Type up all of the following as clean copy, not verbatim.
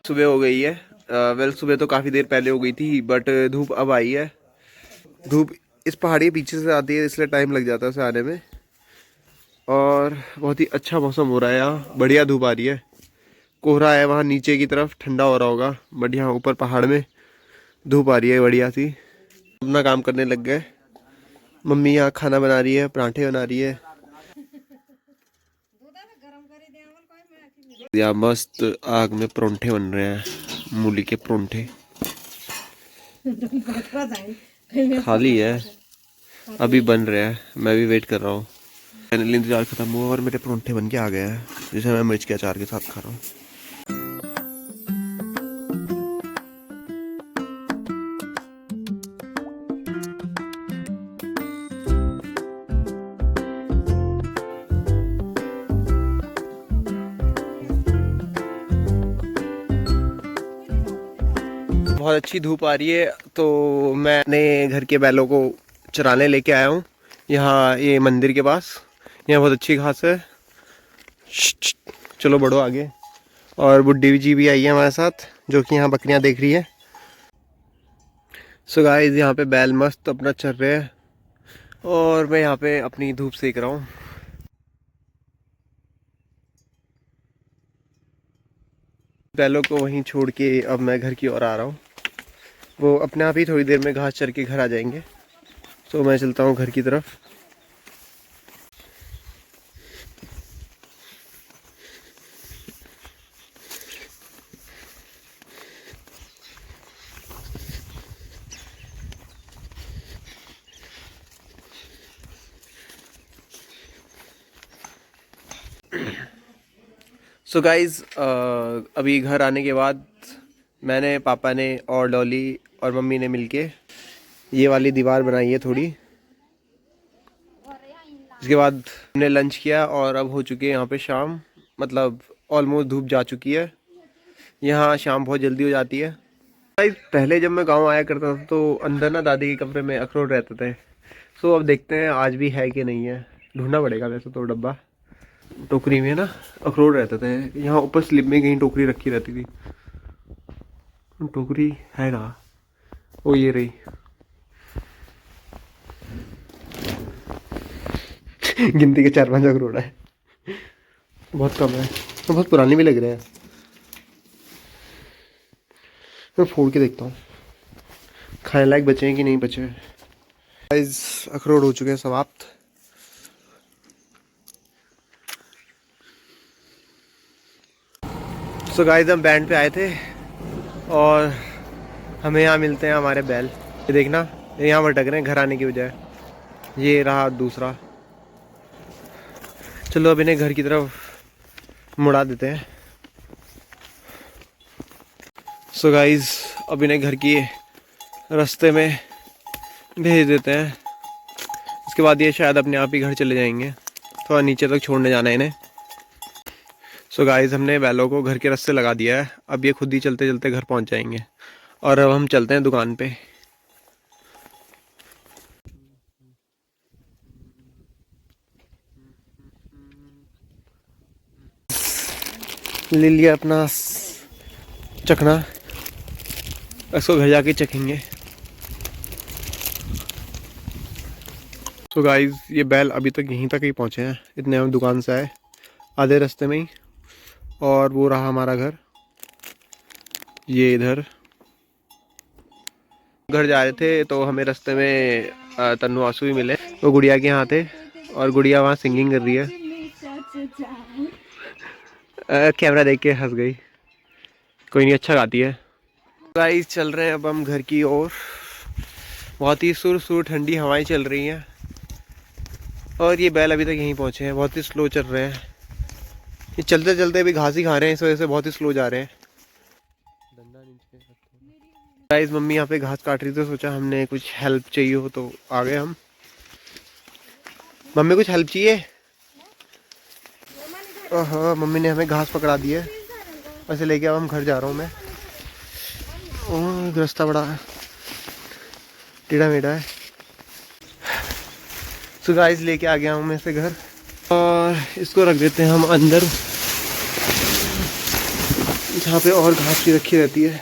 सुबह हो गई है। वेल सुबह तो काफ़ी देर पहले हो गई थी, बट धूप अब आई है। धूप इस पहाड़ी के पीछे से आती है, इसलिए टाइम लग जाता है उसे आने में। और बहुत ही अच्छा मौसम हो रहा है यहाँ, बढ़िया धूप आ रही है। कोहरा है वहाँ नीचे की तरफ, ठंडा हो रहा होगा, बट यहाँ ऊपर पहाड़ में धूप आ रही है बढ़िया सी। अपना काम करने लग गए। मम्मी यहाँ खाना बना रही है, पराठे बना रही है। यहाँ मस्त आग में परोंठे बन रहे हैं, मूली के परोंठे। खाली है, अभी बन रहे हैं, मैं भी वेट कर रहा हूँ। फाइनली इंतजार खत्म हुआ और मेरे परोंठे बन के आ गए हैं, जिसे मैं मिर्च के अचार के साथ खा रहा हूँ। बहुत अच्छी धूप आ रही है, तो मैं अपने घर के बैलों को चराने लेके आया हूँ यहाँ, ये मंदिर के पास। यहाँ बहुत अच्छी घास है। चलो बढ़ो आगे। और बुड्ढी जी भी आई है हमारे साथ, जो कि यहाँ बकरियाँ देख रही है। सो गाइस, यहाँ पे बैल मस्त अपना चर रहे हैं और मैं यहाँ पे अपनी धूप सेक रहा हूँ। बैलों को वहीं छोड़ के अब मैं घर की ओर आ रहा हूँ। वो अपने आप ही थोड़ी देर में घास चर के घर आ जाएंगे। तो मैं चलता हूँ घर की तरफ। सो गाइज़, अभी घर आने के बाद मैंने, पापा ने और डॉली और मम्मी ने मिलके ये वाली दीवार बनाई है थोड़ी। इसके बाद हमने लंच किया और अब हो चुकी है यहाँ पे शाम, मतलब ऑलमोस्ट धूप जा चुकी है। यहाँ शाम बहुत जल्दी हो जाती है। गाइस, पहले जब मैं गांव आया करता था तो अंदर ना दादी के कमरे में अखरोट रहते थे। सो अब देखते हैं आज भी है कि नहीं है, ढूंढना पड़ेगा वैसे तो। डब्बा टोकरी में ना अखरोट रहते थे, यहाँ ऊपर स्लिप में कहीं टोकरी रखी रहती थी। टोकरी है कहाँ? ओ ये रही। गिनती के 4-5 अखरोट है, बहुत कम है। तो बहुत पुरानी भी लग रहे हैं। मैं फोड़ के देखता हूँ खाने लायक बचे हैं कि नहीं बचे हैं। गाइस, अखरोट हो चुके हैं समाप्त। सो गाइस, हम बैंड पे आए थे और हमें यहाँ मिलते हैं हमारे बैल। ये देखना, यहाँ भटक रहे हैं घर आने की बजाय। ये रहा दूसरा। चलो अब इन्हें घर की तरफ मुड़ा देते हैं। सो गाइस, अब इन्हें घर की रास्ते में भेज देते हैं। इसके बाद ये शायद अपने आप ही घर चले जाएंगे। थोड़ा नीचे तक छोड़ने जाना है इन्हें। सो गाइस, हमने बैलों को घर के रास्ते लगा दिया है। अब ये खुद ही चलते चलते घर पहुंच जाएंगे। और अब हम चलते हैं दुकान पे। ले लिया अपना चखना, इसको घर जाके चखेंगे। सो गाइस, ये बैल अभी तक यहीं तक ही पहुंचे हैं। इतने हम दुकान से आए, आधे रास्ते में ही। और वो रहा हमारा घर, ये इधर। घर जा रहे थे तो हमें रास्ते में तन्नू आंसू भी मिले। वो गुड़िया के यहाँ थे और गुड़िया वहाँ सिंगिंग कर रही है। कैमरा देख के हंस गई। कोई नहीं, अच्छा गाती है। गाइस, चल रहे हैं अब हम घर की ओर। बहुत ही सुर सुर ठंडी हवाएं चल रही हैं और ये बैल अभी तक यहीं पहुँचे हैं। बहुत ही स्लो चल रहे हैं। ये चलते चलते भी घास ही खा रहे हैं, इस वजह से बहुत ही स्लो जा रहे हैं। गाइस, मम्मी यहाँ पे घास काट रही थी, तो सोचा हमने कुछ हेल्प चाहिए हो तो आ गए हम। मम्मी कुछ हेल्प चाहिए? हाँ, मम्मी ने हमें घास पकड़ा दी है, ऐसे लेके अब हम घर जा रहा हूँ मैं। रास्ता बड़ा टेढ़ा मेढ़ा है। सो गाइस, लेके आ गया हूँ मैं इसे घर और इसको रख देते हैं हम अंदर। जहाँ पे और घास भी रखी रहती है।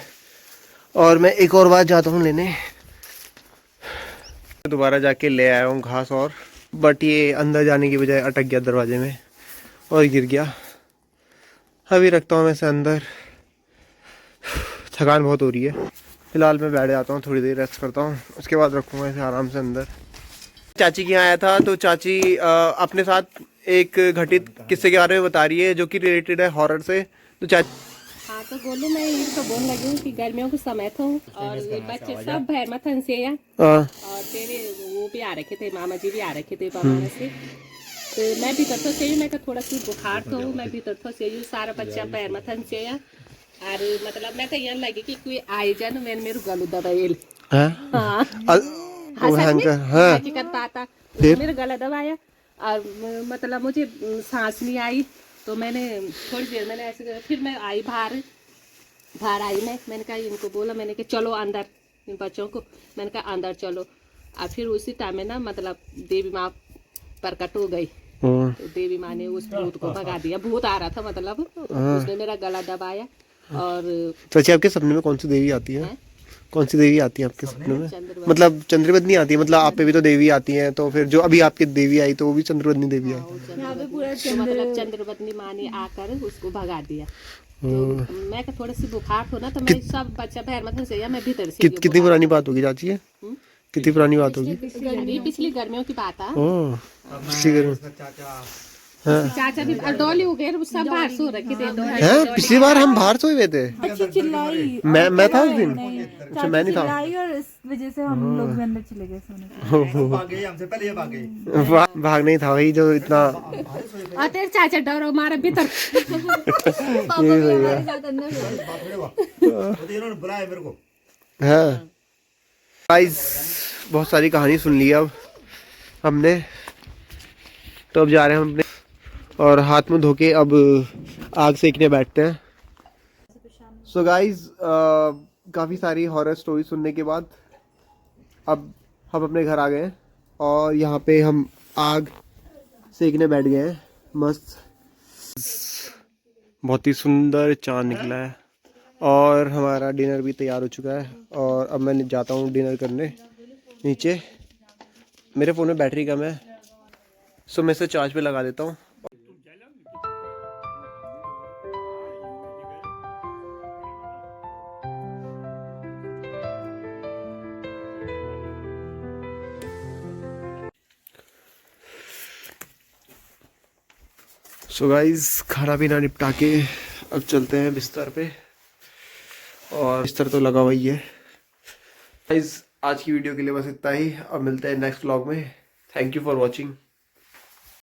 और मैं एक और बार जाता हूँ लेने, दोबारा जाके ले आया हूँ घास और, बट ये अंदर जाने की बजाय अटक गया दरवाजे में और गिर गया। अभी रखता हूँ मैं इसे अंदर, थकान बहुत हो रही है। फिलहाल मैं बैठ जाता हूँ, थोड़ी देर रेस्ट करता हूँ, उसके बाद रखूँगा इसे आराम से अंदर। चाची के यहाँ आया था तो चाची अपने साथ एक घटित किस्से के बारे में बता रही है जो कि रिलेटेड है हॉरर से। तो चाची हाँ तो बोलो, मैं यही तो बोलने लगी हूँ कि गर्मियों के समय था और ये बच्चे सब भैर मथन से या और तेरे वो भी आ रखे थे, मामा जी भी आ रखे थे बनारस से। तो मैं भी तथो से मैं थोड़ा सी बुखार तो मैं भी तथो से सारा बच्चा पैर मथन से या और मतलब मैं तो यहाँ लगी कि कोई आए जान मैंने मेरे गलू दबाएल। हाँ हकीकत बात है, मेरा गला दबाया और मतलब मुझे सांस नहीं आई। तो मैंने थोड़ी देर मैंने ऐसे, फिर मैं आई बाहर आई मैंने कहा इनको बोला, मैंने कहा चलो अंदर, इन बच्चों को मैंने कहा अंदर चलो। और फिर उसी टाइम में ना मतलब देवी माँ प्रकट हो गई। तो देवी माँ ने उस भूत को भगा दिया, भूत आ रहा था मतलब, उसने मेरा गला दबाया। और चाची आपके सपने में कौन सी देवी आती है? कौन सी देवी आती है आपके सपने में? मतलब चंद्रवदनी आती है, मतलब आप पे भी तो देवी आती है, तो फिर जो अभी आपकी देवी आई तो वो भी चंद्रवदनी देवी आई? मतलब चंद्रवदनी माँ ने आकर उसको भगा दिया। तो मैं का थोड़ी सी बुखार हो ना, तो मैं सब बच्चा भैर मतलब से या मैं भीतर से कितनी पुरानी बात होगी चाची है? कितनी पुरानी बात होगी? पिछली गर्मियों की बात है। पिछली गर्मी। चाचा भी डॉली हो गए, सब बाहर सो रखे थे। पिछली बार हम बाहर सोए हुए थे। चिल्लाई, मैं था उस दिन। अच्छा मैं नहीं था। और इस वजह से हम लोग भी अंदर चले गए सोने। हमसे पहले ये भागे। भाग नहीं था वही जो इतना। और तेरे चाचा डरो मारे भीतर। बुलाया मेरे को। हाँ गाइस, बहुत सारी कहानी सुन ली अब हमने, तो अब जा रहे हैं हम अपने और हाथ मुंह धो के अब आग सेकने बैठते हैं। सो गाइस, काफ़ी सारी हॉरर स्टोरी सुनने के बाद अब हम अपने घर आ गए हैं और यहाँ पे हम आग सेकने बैठ गए हैं। मस्त, बहुत ही सुंदर चाँद निकला है और हमारा डिनर भी तैयार हो चुका है। और अब मैं जाता हूँ डिनर करने नीचे। मेरे फ़ोन में बैटरी कम है, सो मैं इसे चार्ज पे लगा देता हूँ। सो गाइस, खाना पीना निपटा के अब चलते हैं बिस्तर पे, और बिस्तर तो लगा हुआ ही है। गाइस, आज की वीडियो के लिए बस इतना ही। अब मिलते हैं नेक्स्ट व्लॉग में। Thank you for watching.